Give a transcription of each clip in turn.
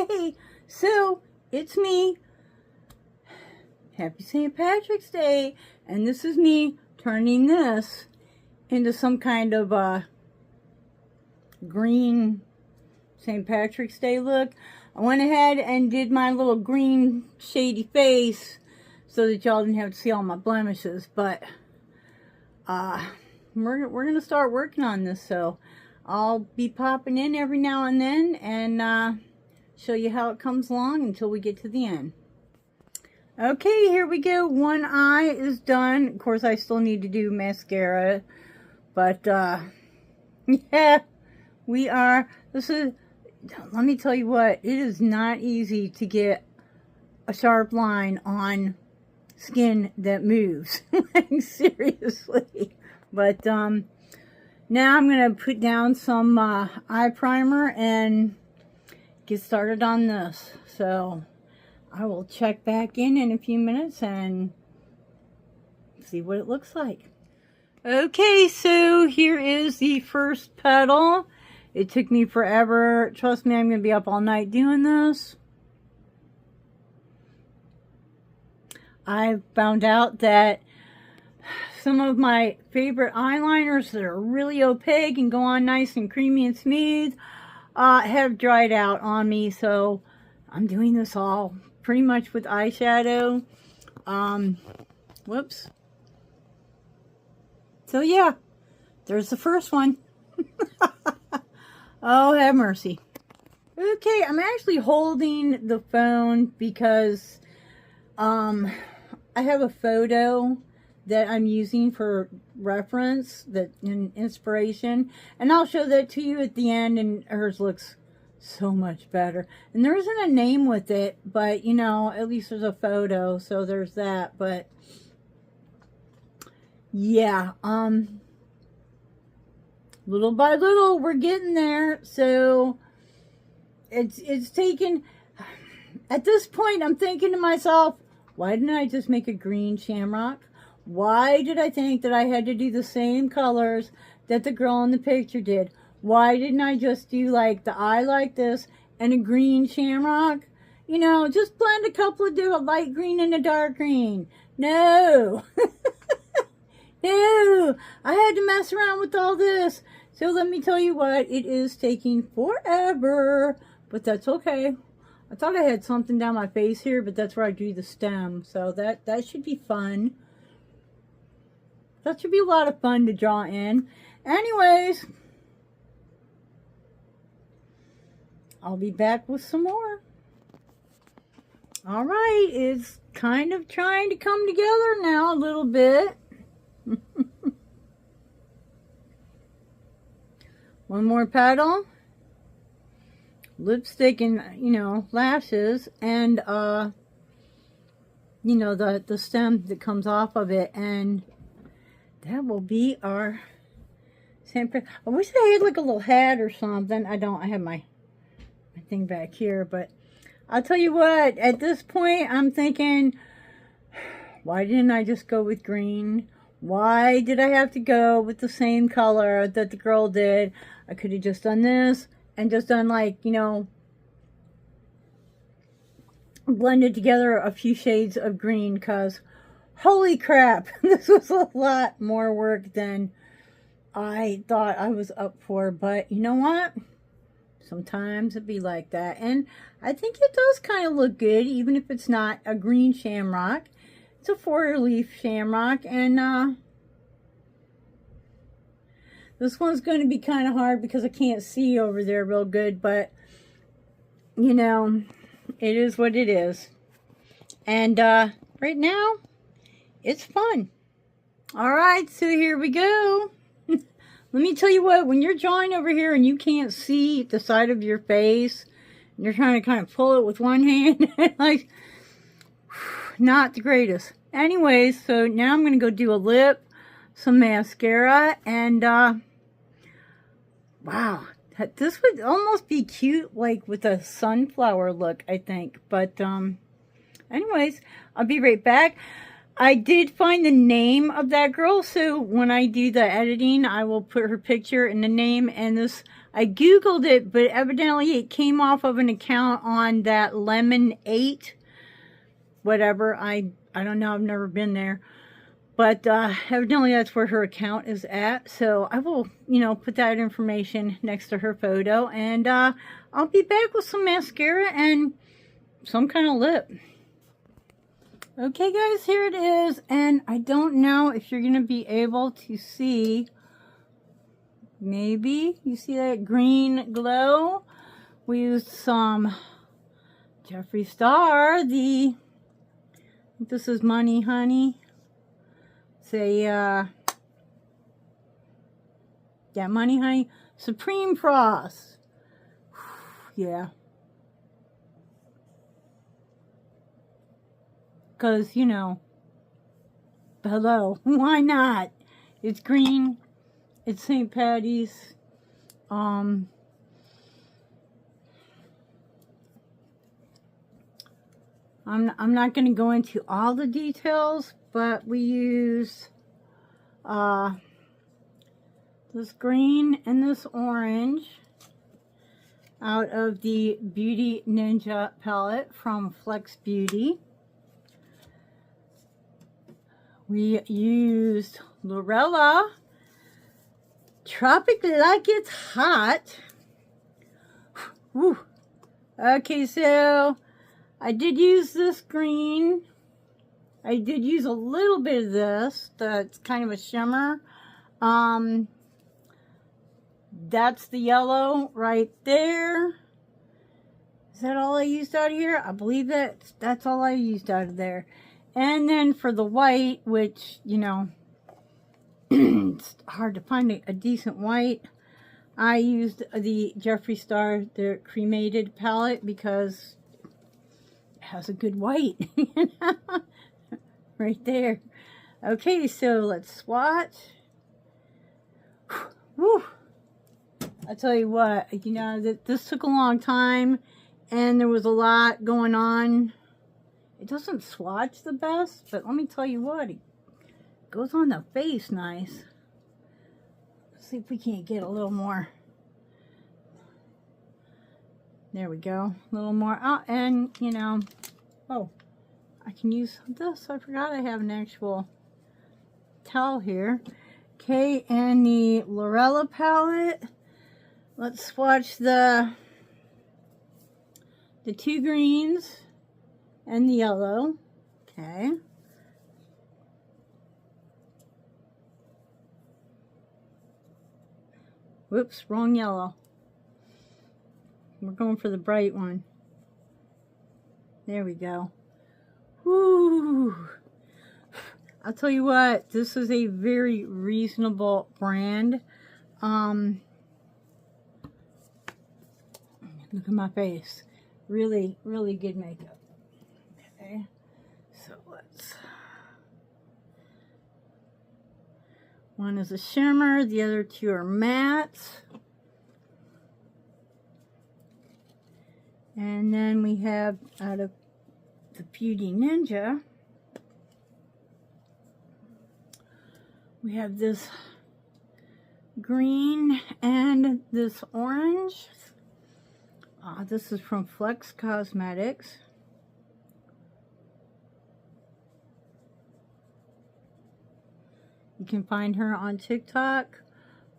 Okay, so it's me. Happy St. Patrick's Day. And this is me turning this into some kind of green St. Patrick's Day look. I went ahead and did my little green shady face so that y'all didn't have to see all my blemishes. But we're going to start working on this. So I'll be popping in every now and then and show you how it comes along until we get to the end. Okay, here we go. One eye is done. Of course, I still need to do mascara. But, yeah, we are. Let me tell you what, it is not easy to get a sharp line on skin that moves. Like, seriously. But, now I'm going to put down some eye primer and get started on this. So I will check back in a few minutes and see what it looks like. Okay, so here is the first petal. It took me forever. Trust me, I'm going to be up all night doing this. I found out that some of my favorite eyeliners that are really opaque and go on nice and creamy and smooth have dried out on me. So I'm doing this all pretty much with eyeshadow. Whoops. So yeah, there's the first one. Oh, have mercy. Okay, I'm actually holding the phone because I have a photo that I'm using for reference, that inspiration, and I'll show that to you at the end, and hers looks so much better. And there isn't a name with it, but you know, at least there's a photo, so there's that. But yeah, little by little we're getting there. So it's taken, at this point I'm thinking to myself, why didn't I just make a green shamrock? Why did I think that I had to do the same colors that the girl in the picture did? Why didn't I just do like the eye like this and a green shamrock? You know, just blend a couple of different light green and a dark green. No. No. I had to mess around with all this. So let me tell you what, it is taking forever. But that's okay. I thought I had something down my face here, but that's where I drew the stem. So that should be fun. That should be a lot of fun to draw in. Anyways, I'll be back with some more. All right, it's kind of trying to come together now a little bit. One more petal. Lipstick and, you know, lashes. And, you know, the stem that comes off of it. And that will be our St. I wish I had like a little hat or something. I don't. I have my thing back here. But I'll tell you what, at this point, I'm thinking, why didn't I just go with green? Why did I have to go with the same color that the girl did? I could have just done this and just done like, you know, blended together a few shades of green, because holy crap, this was a lot more work than I thought I was up for. But you know what? Sometimes it be like that. And I think it does kind of look good, even if it's not a green shamrock. It's a 4-leaf shamrock. And this one's going to be kind of hard because I can't see over there real good. But, you know, it is what it is. And right now, it's fun. All right, so here we go. Let me tell you what, when you're drawing over here and you can't see the side of your face, and you're trying to kind of pull it with one hand, like, not the greatest. Anyways, so now I'm going to go do a lip, some mascara, and, wow, this would almost be cute, like, with a sunflower look, I think. But, anyways, I'll be right back. I did find the name of that girl, so when I do the editing, I will put her picture and the name. And this, I googled it, but evidently it came off of an account on that Lemon 8, whatever. I don't know. I've never been there, but evidently that's where her account is at. So I will, put that information next to her photo, and I'll be back with some mascara and some kind of lip. Okay guys, here it is, and I don't know if you're going to be able to see, maybe you see that green glow. We used some Jeffree Star, this is Money Honey. Say, yeah, Money Honey, Supreme Frost. Yeah. Because, hello, why not? It's green, it's St. Patty's. I'm not going to go into all the details, but we use this green and this orange out of the Beauty Ninja palette from Flex Beauty. We used Lorella Tropic Like It's Hot. Whew. Okay, so I did use this green. I did use a little bit of this. That's kind of a shimmer. That's the yellow right there. Is that all I used out of here? I believe that's all I used out of there. And then for the white, which, it's hard to find a decent white, I used the Jeffree Star, the cremated palette, because it has a good white. Right there. Okay, so let's swatch. Whew. I tell you what, this took a long time, and there was a lot going on. It doesn't swatch the best, but let me tell you what, it goes on the face nice. Let's see if we can't get a little more. There we go, a little more. Oh, and, oh, I can use this. I forgot I have an actual towel here. Okay, and the Lorella palette. Let's swatch the two greens and the yellow. Okay. Whoops, wrong yellow. We're going for the bright one. There we go. Whoo! I'll tell you what, this is a very reasonable brand. Look at my face. Really, really good makeup. Okay, so let's... One is a shimmer, the other two are mattes. And then we have, out of the Beauty Ninja, we have this green and this orange. This is from Flex Cosmetics. You can find her on TikTok,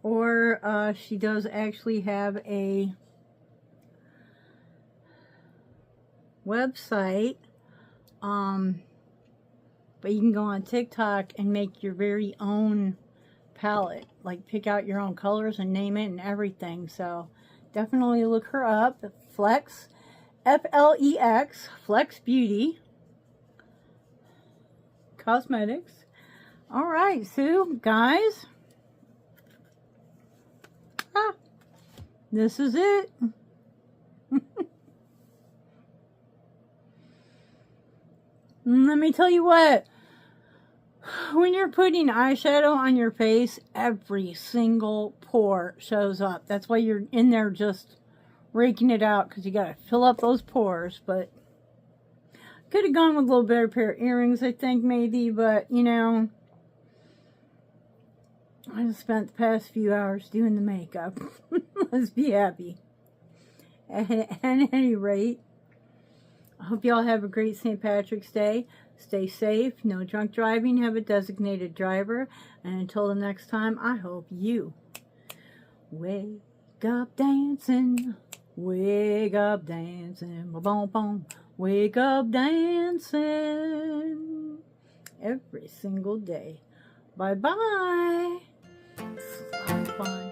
or she does actually have a website, but you can go on TikTok and make your very own palette, like pick out your own colors and name it and everything. So definitely look her up. Flex, F-L-E-X, Flex Beauty Cosmetics. All right, so guys, this is it. Let me tell you what, when you're putting eyeshadow on your face, every single pore shows up. That's why you're in there just raking it out, because you got to fill up those pores. But Could have gone with a little better pair of earrings, I think, maybe, but, you know, I just spent the past few hours doing the makeup. Let's be happy. At any rate, I hope you all have a great St. Patrick's Day. Stay safe, no drunk driving, have a designated driver, and until the next time, I hope you wake up dancing, boom, boom, wake up dancing every single day. Bye-bye. This is a lot of fun.